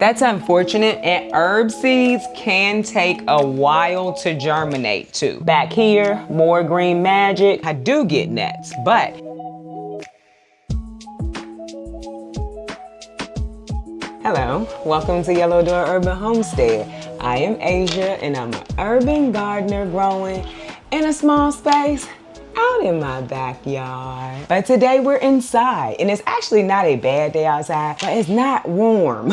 That's unfortunate, and herb seeds can take a while to germinate too. Back here, more green magic. I do get nets, but hello, welcome to Yellow Door Urban Homestead. I am Asia, and I'm an urban gardener growing in a small space out in my backyard. But today we're inside, and it's actually not a bad day outside, but it's not warm.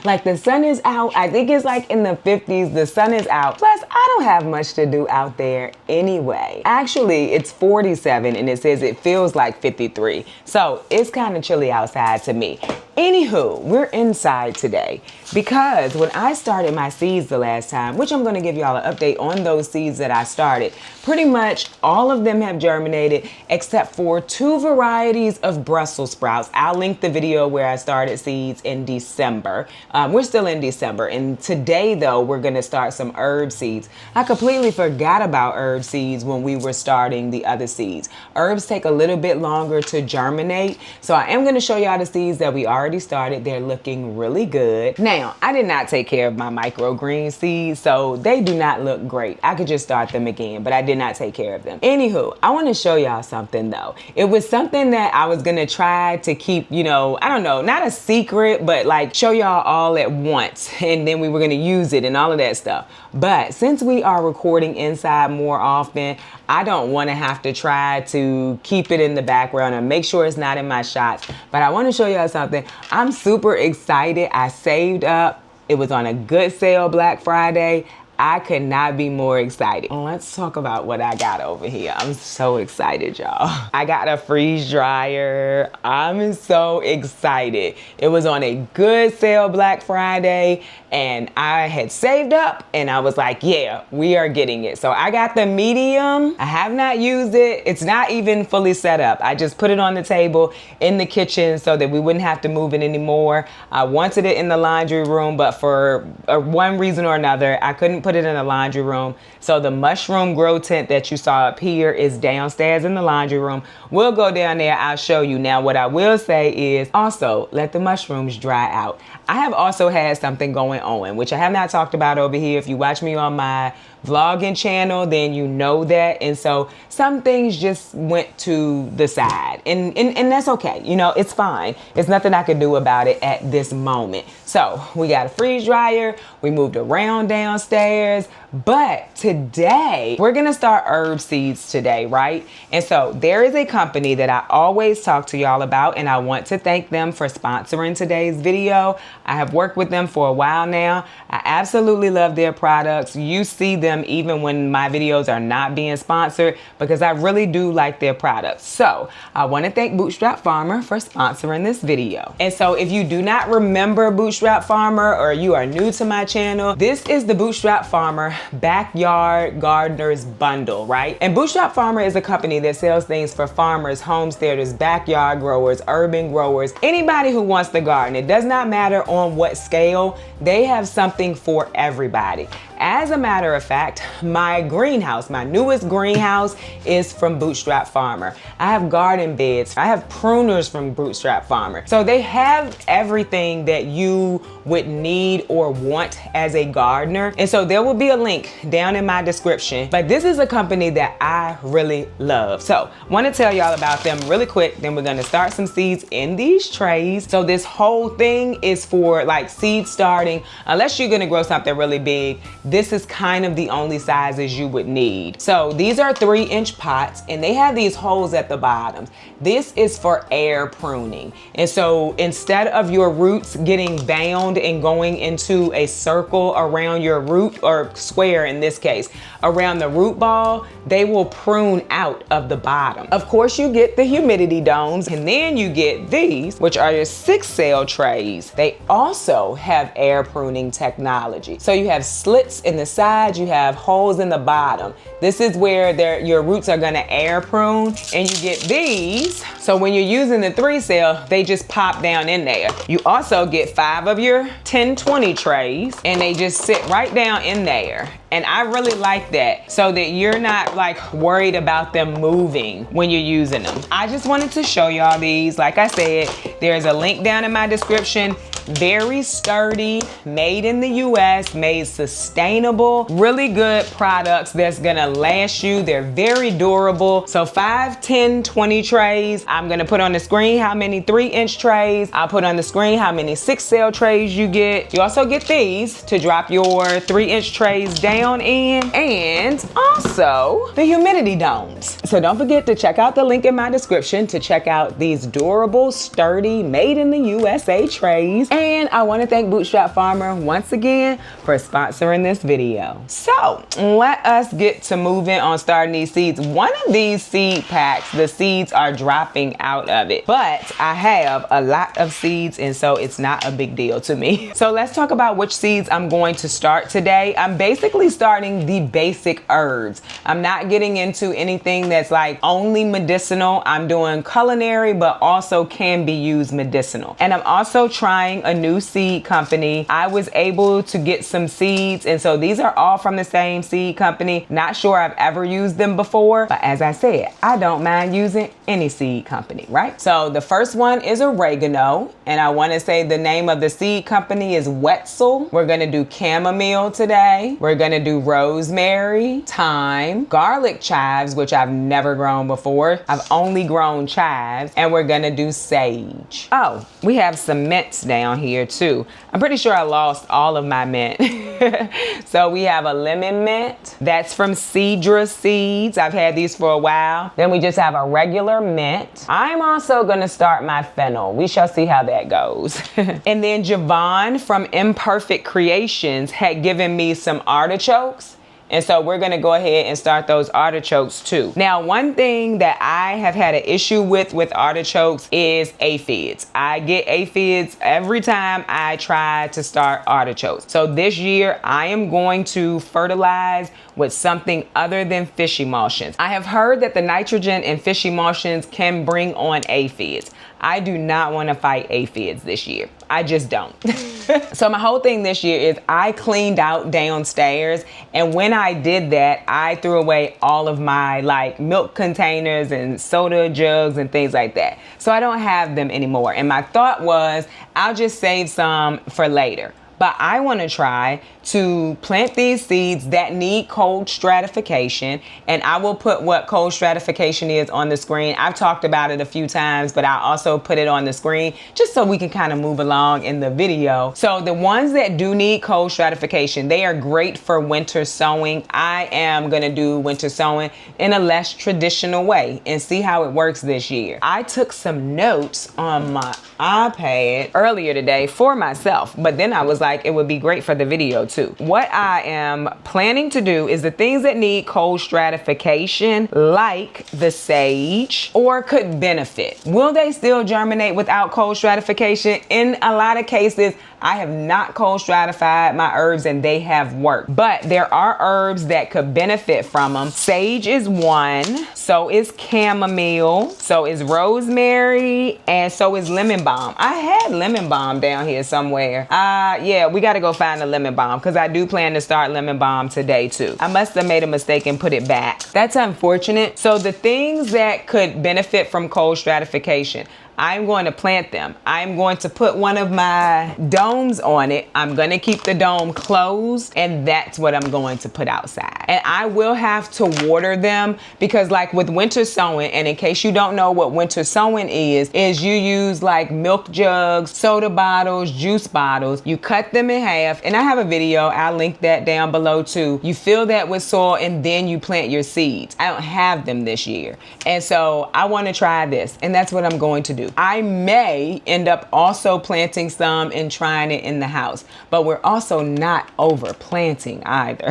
Like, the sun is out. I think it's like in the 50s, the sun is out. Plus, I don't have much to do out there anyway. Actually, it's 47 and it says it feels like 53. So it's kind of chilly outside to me. Anywho, we're inside today because when I started my seeds the last time, which I'm going to give y'all an update on those seeds that I started, pretty much all of them have germinated except for 2 varieties of Brussels sprouts. I'll link the video where I started seeds in December. We're still in December, and today though we're going to start some herb seeds. I completely forgot about herb seeds when we were starting the other seeds. Herbs take a little bit longer to germinate, so I am going to show y'all the seeds that we already started. They're looking really good. Now, I did not take care of my microgreen seeds, so they do not look great. I could just start them again, but I did not take care of them. Anywho, I want to show y'all something though. It was something that I was gonna try to keep, you know, I don't know, not a secret, but like show y'all all at once, and then we were gonna use it and all of that stuff. But since we are recording inside more often, I don't want to have to try to keep it in the background and make sure it's not in my shots. But I want to show y'all something. I'm super excited. I saved up. It was on a good sale Black Friday. I could not be more excited. Let's talk about what I got over here. I'm so excited, y'all. I got a freeze dryer. I'm so excited. It was on a good sale Black Friday, and I had saved up, and I was like, yeah, we are getting it. So I got the medium. I have not used it. It's not even fully set up. I just put it on the table in the kitchen so that we wouldn't have to move it anymore. I wanted it in the laundry room, but for one reason or another, I couldn't put it in the laundry room. So the mushroom grow tent that you saw up here is downstairs in the laundry room. We'll go down there. I'll show you. Now, what I will say is also let the mushrooms dry out. I have also had something going on, which I have not talked about over here. If you watch me on my vlogging channel, then you know that. And so some things just went to the side, and that's okay. You know, it's fine. There's nothing I can do about it at this moment. So we got a freeze dryer. We moved around downstairs, but today we're gonna start herb seeds today, right? And so there is a company that I always talk to y'all about, and I want to thank them for sponsoring today's video. I have worked with them for a while now. I absolutely love their products. You see them even when my videos are not being sponsored, because I really do like their products. So I want to thank Bootstrap Farmer for sponsoring this video. And so if you do not remember Bootstrap Farmer, or you are new to my channel, this is the Bootstrap Farmer Backyard Gardeners Bundle, right? And Bootstrap Farmer is a company that sells things for farmers, homesteaders, backyard growers, urban growers, anybody who wants to garden. It does not matter on what scale. They have something for everybody. As a matter of fact, my greenhouse, my newest greenhouse, is from Bootstrap Farmer. I have garden beds. I have pruners from Bootstrap Farmer. So they have everything that you would need or want as a gardener. And so there will be a link down in my description. But this is a company that I really love. So I want to tell y'all about them really quick. Then we're going to start some seeds in these trays. So this whole thing is for like seed starting. Unless you're going to grow something really big, this is kind of the only sizes you would need. So these are 3-inch pots, and they have these holes at the bottom. This is for air pruning. And so instead of your roots getting bound and going into a circle around your root, or square in this case, around the root ball, they will prune out of the bottom. Of course, you get the humidity domes, and then you get these, which are your 6-cell trays. They also have air pruning technology. So you have slits in the sides, you have holes in the bottom. This is where your roots are gonna air prune, and you get these. So when you're using the 3-cell, they just pop down in there. You also get 5 of your 10-20 trays, and they just sit right down in there. And I really like that, so that you're not like worried about them moving when you're using them. I just wanted to show y'all these. Like I said, there's a link down in my description. Very sturdy, made in the US, made sustainable, really good products that's gonna last you. They're very durable. So 5, 10, 20 trays. I'm gonna put on the screen how many 3-inch trays. I'll put on the screen how many 6-cell trays you get. You also get these to drop your 3-inch trays down in, and also the humidity domes. So don't forget to check out the link in my description to check out these durable, sturdy, made in the USA trays. And I want to thank Bootstrap Farmer once again for sponsoring this video. So let us get to moving on starting these seeds. One of these seed packs, the seeds are dropping out of it, but I have a lot of seeds, and so it's not a big deal to me. So let's talk about which seeds I'm going to start today. I'm basically starting the basic herbs. I'm not getting into anything that's like only medicinal. I'm doing culinary, but also can be used medicinal. And I'm also trying a new seed company. I was able to get some seeds, and so these are all from the same seed company. Not sure I've ever used them before, but as I said, I don't mind using any seed company, right? So the first one is oregano, and I want to say the name of the seed company is Wetzel. We're gonna do chamomile today. We're gonna do rosemary, thyme, garlic chives, which I've never grown before. I've only grown chives, and we're gonna do sage. Oh, we have some mints down here too. I'm pretty sure I lost all of my mint. So we have a lemon mint. That's from Cedra Seeds. I've had these for a while. Then we just have a regular mint. I'm also gonna start my fennel. We shall see how that goes. And then Javon from Imperfect Creations had given me some artichokes. And so we're gonna go ahead and start those artichokes too. Now, one thing that I have had an issue with artichokes is aphids. I get aphids every time I try to start artichokes. So this year I am going to fertilize with something other than fish emulsions. I have heard that the nitrogen in fish emulsions can bring on aphids. I do not want to fight aphids this year. I just don't. So my whole thing this year is I cleaned out downstairs, and when I did that, I threw away all of my like milk containers and soda jugs and things like that. So I don't have them anymore. And my thought was I'll just save some for later. But I want to try to plant these seeds that need cold stratification, and I will put what cold stratification is on the screen. I've talked about it a few times, but I also put it on the screen just so we can kind of move along in the video. So the ones that do need cold stratification, they are great for winter sowing. I am going to do winter sowing in a less traditional way and see how it works this year. I took some notes on my iPad earlier today for myself, but then I was like, it would be great for the video too. What I am planning to do is the things that need cold stratification, like the sage, or could benefit. Will they still germinate without cold stratification? In a lot of cases, I have not cold stratified my herbs and they have worked, but there are herbs that could benefit from them. Sage is one, so is chamomile, so is rosemary, and so is lemon balm. I had lemon balm down here somewhere. Yeah, we gotta go find the lemon balm because I do plan to start lemon balm today too. I must have made a mistake and put it back. That's unfortunate. So the things that could benefit from cold stratification, I'm going to plant them. I'm going to put one of my domes on it. I'm going to keep the dome closed, and that's what I'm going to put outside. And I will have to water them because like with winter sowing, and in case you don't know what winter sowing is you use like milk jugs, soda bottles, juice bottles. You cut them in half, and I have a video. I'll link that down below too. You fill that with soil and then you plant your seeds. I don't have them this year. And so I want to try this, and that's what I'm going to do. I may end up also planting some and trying it in the house, but we're also not over planting either.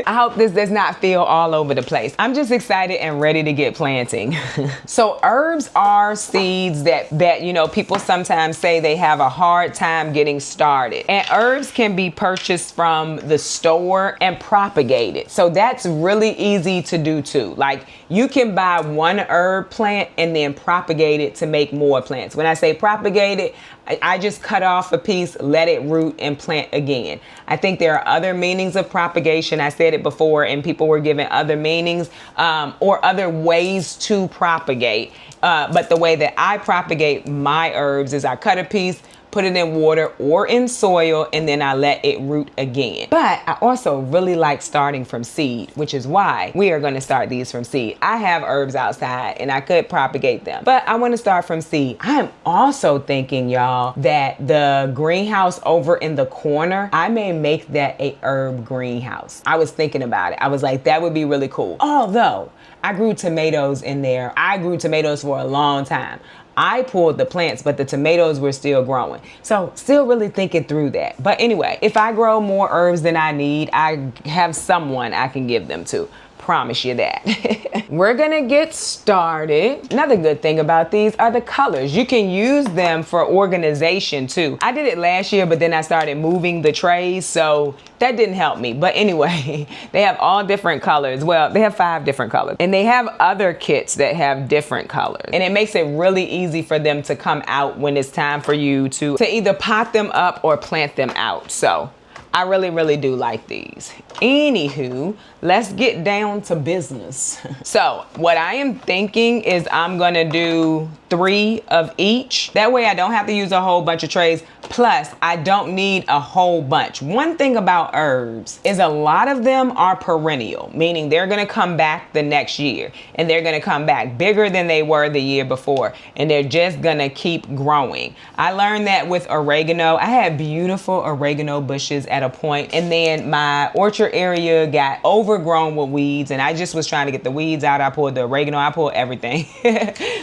I hope this does not feel all over the place. I'm just excited and ready to get planting. So herbs are seeds that you know, people sometimes say they have a hard time getting started. And herbs can be purchased from the store and propagated. So that's really easy to do too. Like you can buy one herb plant and then propagate it to make more plants. When I say propagate it, I just cut off a piece, let it root, and plant again. I think there are other meanings of propagation. I said it before and people were given other meanings or other ways to propagate. But the way that I propagate my herbs is I cut a piece, put it in water or in soil, and then I let it root again. But I also really like starting from seed, which is why we are going to start these from seed. I have herbs outside and I could propagate them, but I want to start from seed. I am also thinking, y'all, that the greenhouse over in the corner, I may make that a herb greenhouse. I was thinking about it. I was like, that would be really cool. Although I grew tomatoes in there. I grew tomatoes for a long time. I pulled the plants, but the tomatoes were still growing. So still really thinking through that. But anyway, if I grow more herbs than I need, I have someone I can give them to. Promise you that. We're gonna get started. Another good thing about these are the colors. You can use them for organization too. I did it last year, but then I started moving the trays, so that didn't help me. But anyway, they have all different colors. Well, they have 5 different colors. And they have other kits that have different colors. And it makes it really easy for them to come out when it's time for you to either pot them up or plant them out. So I really, really do like these. Anywho, let's get down to business. So what I am thinking is I'm gonna do 3 of each. That way I don't have to use a whole bunch of trays. Plus, I don't need a whole bunch. One thing about herbs is a lot of them are perennial, meaning they're gonna come back the next year, and they're gonna come back bigger than they were the year before, and they're just gonna keep growing. I learned that with oregano. I had beautiful oregano bushes at a point, and then my orchard area got overgrown with weeds, and I just was trying to get the weeds out. I pulled the oregano, I pulled everything.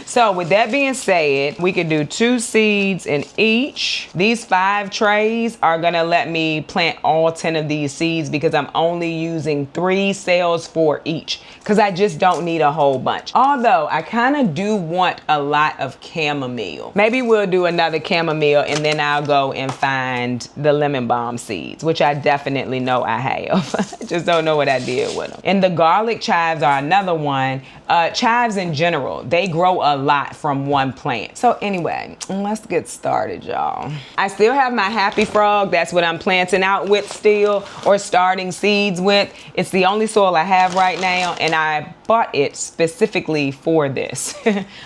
So with that being said, we could do 2 seeds in each. These 5 trays are gonna let me plant all 10 of these seeds because I'm only using 3 cells for each because I just don't need a whole bunch. Although I kind of do want a lot of chamomile. Maybe we'll do another chamomile and then I'll go and find the lemon balm seeds, which I definitely know I have. I just don't know what I did with them. And the garlic chives are another one. Chives in general, they grow a lot from one plant. So anyway, let's get started, y'all. I still have my Happy Frog. That's what I'm planting out with still, or starting seeds with. It's the only soil I have right now, and I bought it specifically for this,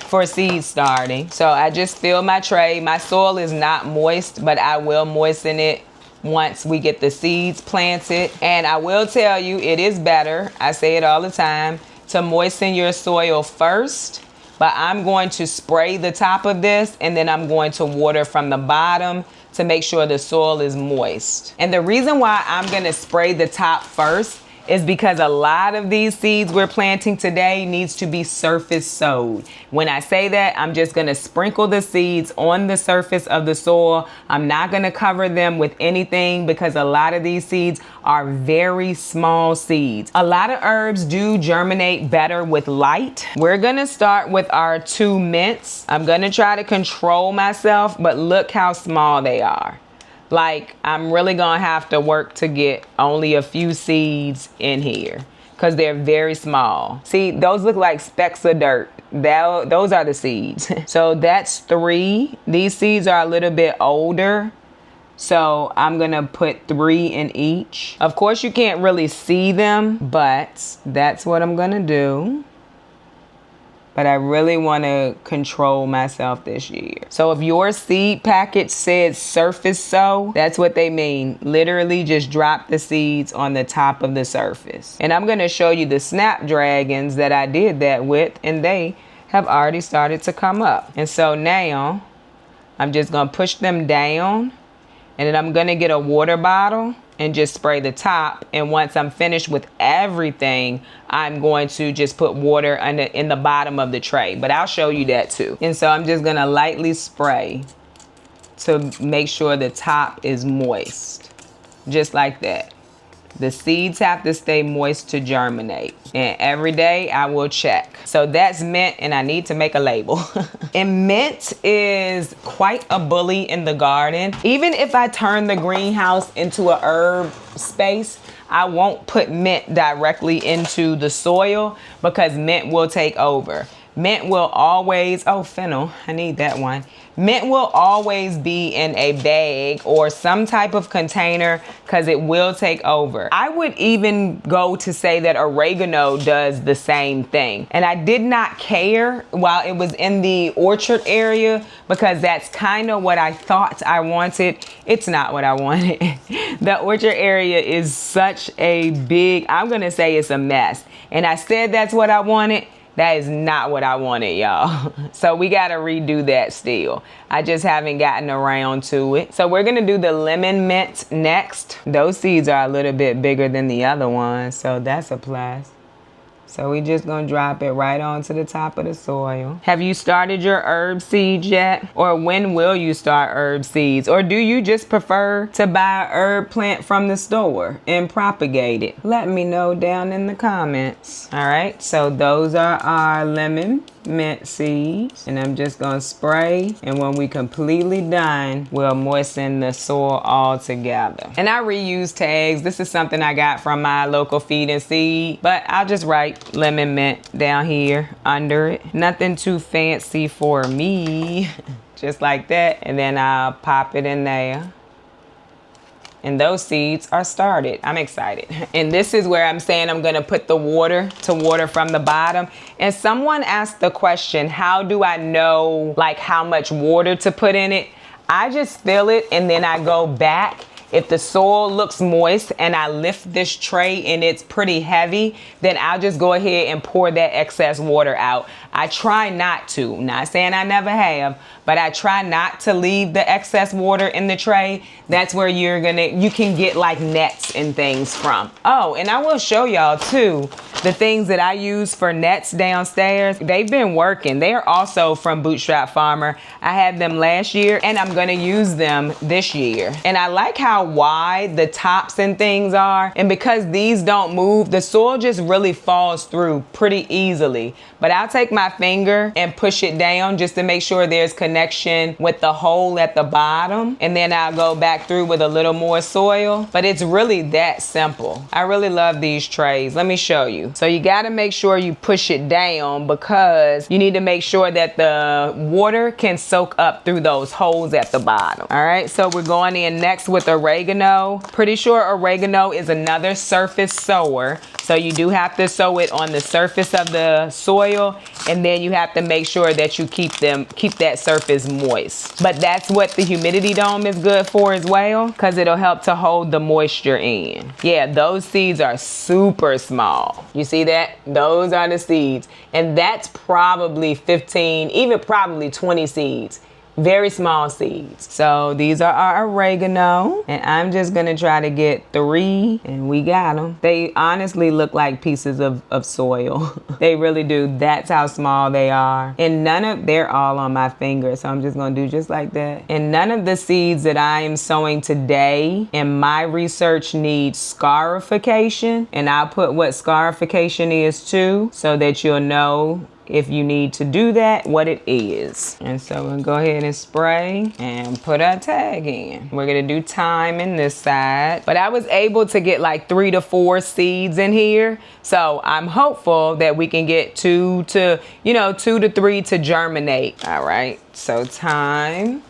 for seed starting. So I just filled my tray. My soil is not moist, but I will moisten it once we get the seeds planted. And I will tell you, it is better, I say it all the time, to moisten your soil first. But I'm going to spray the top of this, and then I'm going to water from the bottom to make sure the soil is moist. And the reason why I'm gonna spray the top first is because a lot of these seeds we're planting today needs to be surface sowed. When I say that, I'm just gonna sprinkle the seeds on the surface of the soil. I'm not gonna cover them with anything because a lot of these seeds are very small seeds. A lot of herbs do germinate better with light. We're gonna start with our 2 mints. I'm gonna try to control myself, but look how small they are. Like, I'm really gonna have to work to get only a few seeds in here because they're very small. See, those look like specks of dirt. Those are the seeds. So that's 3. These seeds are a little bit older, so I'm gonna put 3 in each. Of course, you can't really see them, but that's what I'm gonna do. But I really want to control myself this year. So if your seed package said surface sow, that's what they mean. Literally just drop the seeds on the top of the surface. And I'm going to show you the snapdragons that I did that with, and they have already started to come up. And so now I'm just going to push them down, and then I'm going to get a water bottle and just spray the top. And once I'm finished with everything, I'm going to just put water in the bottom of the tray, but I'll show you that too. And so I'm just gonna lightly spray to make sure the top is moist, just like that. The seeds have to stay moist to germinate. And every day I will check. So that's mint, and I need to make a label. And mint is quite a bully in the garden. Even if I turn the greenhouse into a herb space, I won't put mint directly into the soil because mint will take over. Mint will always, oh, fennel, I need that one. Mint will always be in a bag or some type of container because it will take over. I would even go to say that oregano does the same thing. And I did not care while it was in the orchard area because that's kind of what I thought I wanted. It's not what I wanted. The orchard area is such a big, I'm gonna say it's a mess. And I said that's what I wanted. That is not what I wanted, y'all. So we gotta redo that still. I just haven't gotten around to it. So we're gonna do the lemon mint next. Those seeds are a little bit bigger than the other ones, so that's a plus. So we just gonna drop it right onto the top of the soil. Have you started your herb seeds yet? Or when will you start herb seeds? Or do you just prefer to buy an herb plant from the store and propagate it? Let me know down in the comments. All right, so those are our lemon mint seeds. And I'm just gonna spray. And when we completely done, we'll moisten the soil all together. And I reuse tags. This is something I got from my local feed and seed, but I'll just write lemon mint down here under it. Nothing too fancy for me. Just like that. And then I'll pop it in there. And those seeds are started. I'm excited. And this is where I'm saying I'm gonna put the water to water from the bottom. And someone asked the question, how do I know like how much water to put in it? I just fill it and then I go back. If the soil looks moist and I lift this tray and it's pretty heavy, then I'll just go ahead and pour that excess water out. I try not to, not saying I never have, but I try not to leave the excess water in the tray. That's where you can get like nets and things from. Oh, and I will show y'all too, the things that I use for nets downstairs. They've been working. They are also from Bootstrap Farmer. I had them last year and I'm gonna use them this year. And I like how wide the tops and things are. And because these don't move, the soil just really falls through pretty easily. But I'll take my finger and push it down just to make sure there's connection with the hole at the bottom. And then I'll go back through with a little more soil. But it's really that simple. I really love these trays. Let me show you. So you gotta make sure you push it down because you need to make sure that the water can soak up through those holes at the bottom. All right, so we're going in next with oregano. Pretty sure oregano is another surface sower. So you do have to sow it on the surface of the soil, and then you have to make sure that you keep that surface moist. But that's what the humidity dome is good for as well, because it'll help to hold the moisture in. Yeah, those seeds are super small. You see that? Those are the seeds. And that's probably 15, even probably 20 seeds. Very small seeds. So these are our oregano, and I'm just gonna try to get 3, and we got them. They honestly look like pieces of soil. They really do. That's how small they are. And they're all on my finger, so I'm just gonna do just like that. And none of the seeds that I am sowing today in my research need scarification, and I'll put what scarification is too, so that you'll know if you need to do that, what it is. And so we'll go ahead and spray and put our tag in. We're gonna do thyme in this side, but I was able to get like 3 to 4 seeds in here. So I'm hopeful that we can get 2 to 3 to germinate. All right, so thyme.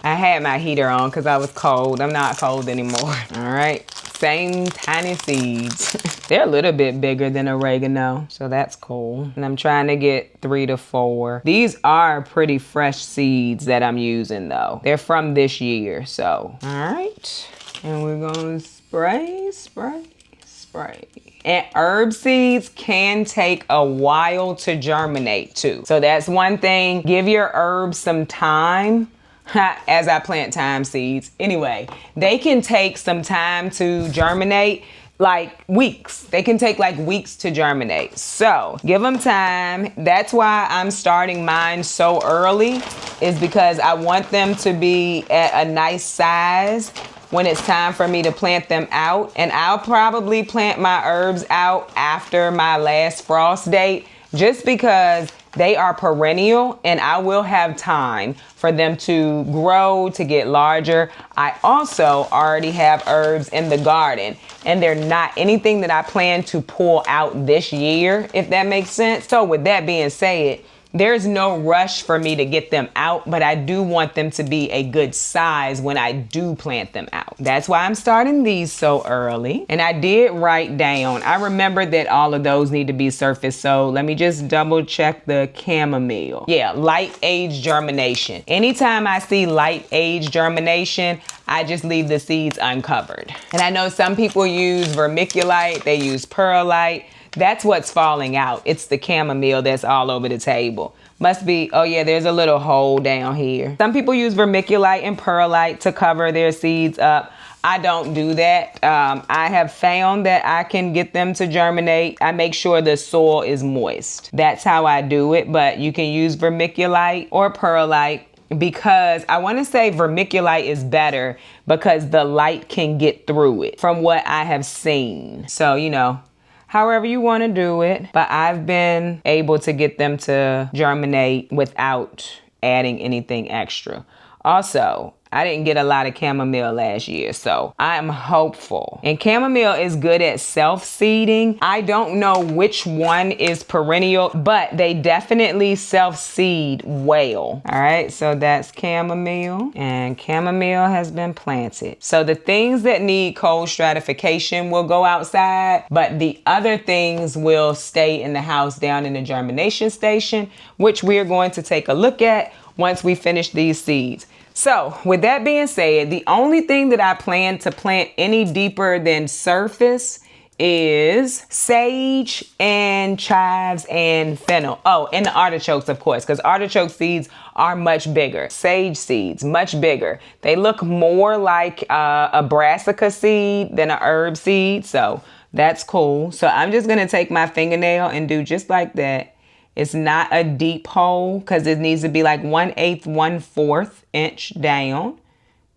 I had my heater on because I was cold. I'm not cold anymore. All right, same tiny seeds. They're a little bit bigger than oregano, so that's cool. And I'm trying to get 3 to 4. These are pretty fresh seeds that I'm using though. They're from this year, so. All right, and we're gonna spray, spray, spray. And herb seeds can take a while to germinate too. So that's one thing. Give your herbs some time. As I plant thyme seeds. Anyway, they can take some time to germinate, like weeks. They can take like weeks to germinate. So give them time. That's why I'm starting mine so early, is because I want them to be at a nice size when it's time for me to plant them out. And I'll probably plant my herbs out after my last frost date, just because they are perennial and I will have time for them to grow, to get larger. I also already have herbs in the garden, and they're not anything that I plan to pull out this year, if that makes sense. So with that being said, There's no rush for me to get them out, but I do want them to be a good size when I do plant them out. That's why I'm starting these so early. And I did write down, I remember that all of those need to be surface sowed. Let me just double check the chamomile. Yeah, light age germination. Anytime I see light age germination, I just leave the seeds uncovered. And I know some people use vermiculite, they use perlite. That's what's falling out. It's the chamomile that's all over the table. Must be, oh yeah, there's a little hole down here. Some people use vermiculite and perlite to cover their seeds up. I don't do that. I have found that I can get them to germinate. I make sure the soil is moist. That's how I do it, but you can use vermiculite or perlite, because I want to say vermiculite is better because the light can get through it from what I have seen. So, you know, however you want to do it, but I've been able to get them to germinate without adding anything extra. Also, I didn't get a lot of chamomile last year, so I'm hopeful. And chamomile is good at self-seeding. I don't know which one is perennial, but they definitely self-seed well. All right, so that's chamomile, and chamomile has been planted. So the things that need cold stratification will go outside, but the other things will stay in the house down in the germination station, which we're going to take a look at once we finish these seeds. So with that being said, the only thing that I plan to plant any deeper than surface is sage and chives and fennel. Oh, and the artichokes, of course, because artichoke seeds are much bigger. Sage seeds, much bigger. They look more like a brassica seed than an herb seed. So that's cool. So I'm just going to take my fingernail and do just like that. It's not a deep hole because it needs to be like 1/8, 1/4 inch down.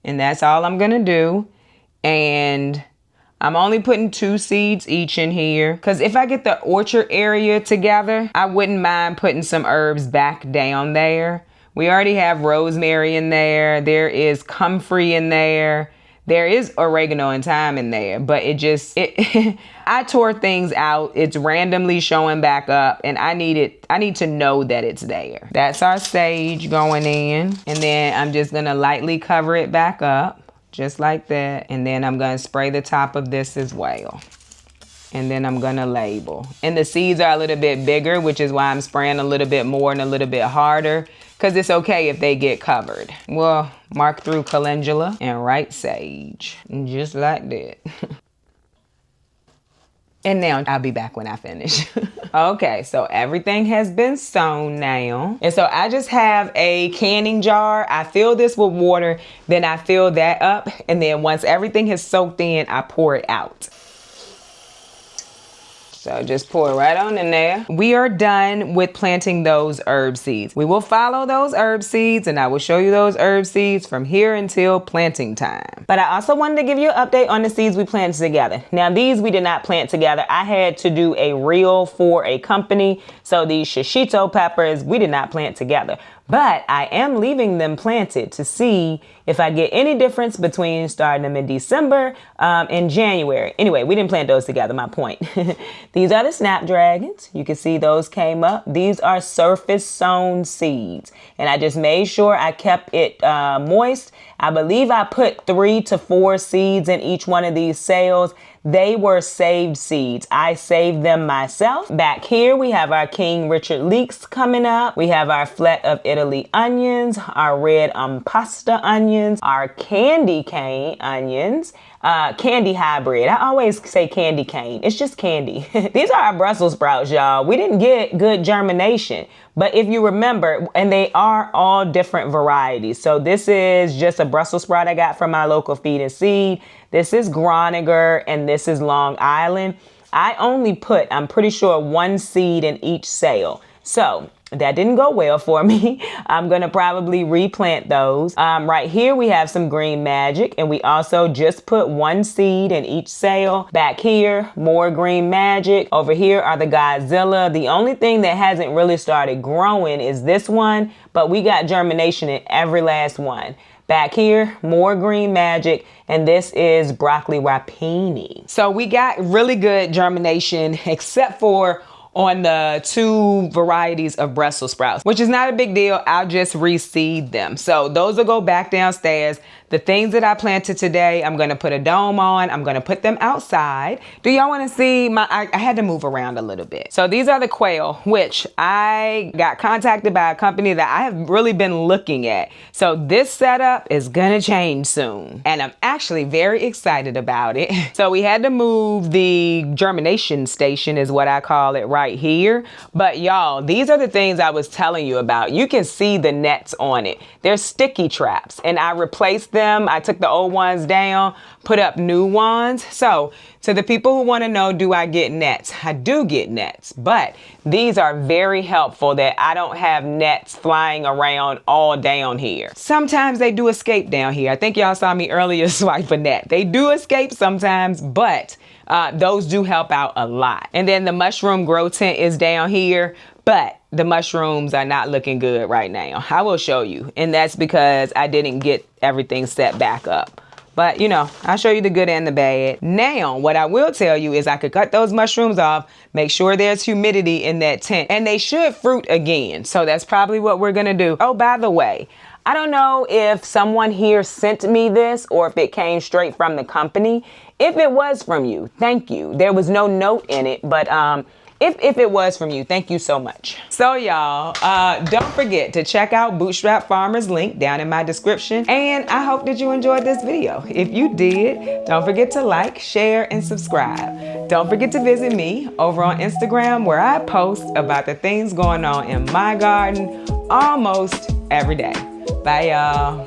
And that's all I'm going to do. And I'm only putting 2 seeds each in here because if I get the orchard area together, I wouldn't mind putting some herbs back down there. We already have rosemary in there. There is comfrey in there. There is oregano and thyme in there, but I tore things out. It's randomly showing back up and I need to know that it's there. That's our sage going in. And then I'm just gonna lightly cover it back up, just like that. And then I'm gonna spray the top of this as well. And then I'm gonna label. And the seeds are a little bit bigger, which is why I'm spraying a little bit more and a little bit harder, because it's okay if they get covered. Well, mark through calendula and write sage, just like that. And now I'll be back when I finish. Okay, so everything has been sown now. And so I just have a canning jar. I fill this with water, then I fill that up. And then once everything has soaked in, I pour it out. So just pour it right on in there. We are done with planting those herb seeds. We will follow those herb seeds and I will show you those herb seeds from here until planting time. But I also wanted to give you an update on the seeds we planted together. Now these we did not plant together. I had to do a reel for a company. So these shishito peppers, we did not plant together. But I am leaving them planted to see if I get any difference between starting them in December and January. Anyway, we didn't plant those together, my point. These are the snapdragons. You can see those came up. These are surface sown seeds. And I just made sure I kept it moist. I believe I put 3 to 4 seeds in each one of these cells. They were saved seeds. I saved them myself. Back here, we have our King Richard leeks coming up. We have our flat of Italy onions, our red pasta onions, our candy cane onions, candy hybrid. I always say candy cane. It's just candy. These are our Brussels sprouts, y'all. We didn't get good germination. But if you remember, and they are all different varieties. So this is just a Brussels sprout I got from my local feed and seed. This is Groninger and this is Long Island. I only put, I'm pretty sure, 1 seed in each cell. So that didn't go well for me. I'm going to probably replant those. Right here we have some Green Magic and we also just put 1 seed in each cell. Back here, more Green Magic. Over here are the Godzilla. The only thing that hasn't really started growing is this one, but we got germination in every last one. Back here, more Green Magic, and this is Broccoli Rapini. So we got really good germination except for on the 2 varieties of Brussels sprouts, which is not a big deal. I'll just reseed them. So those will go back downstairs. The things that I planted today, I'm gonna put a dome on. I'm gonna put them outside. Do y'all wanna see I had to move around a little bit. So these are the quail, which I got contacted by a company that I have really been looking at. So this setup is gonna change soon. And I'm actually very excited about it. So we had to move the germination station is what I call it right here. But y'all, these are the things I was telling you about. You can see the nets on it. They're sticky traps and I replaced them. I took the old ones down, put up new ones. So to the people who want to know, do I get nets? I do get nets, but these are very helpful that I don't have nets flying around all down here. Sometimes they do escape down here. I think y'all saw me earlier swipe a net. They do escape sometimes, but those do help out a lot. And then the mushroom grow tent is down here, but the mushrooms are not looking good right now. I will show you. And that's because I didn't get everything set back up. But you know, I'll show you the good and the bad. Now, what I will tell you is I could cut those mushrooms off, make sure there's humidity in that tent, and they should fruit again. So that's probably what we're gonna do. Oh, by the way, I don't know if someone here sent me this or if it came straight from the company. If it was from you, thank you. There was no note in it, but if it was from you, thank you so much. So y'all, don't forget to check out Bootstrap Farmer's link down in my description. And I hope that you enjoyed this video. If you did, don't forget to like, share, and subscribe. Don't forget to visit me over on Instagram where I post about the things going on in my garden almost every day. Bye y'all.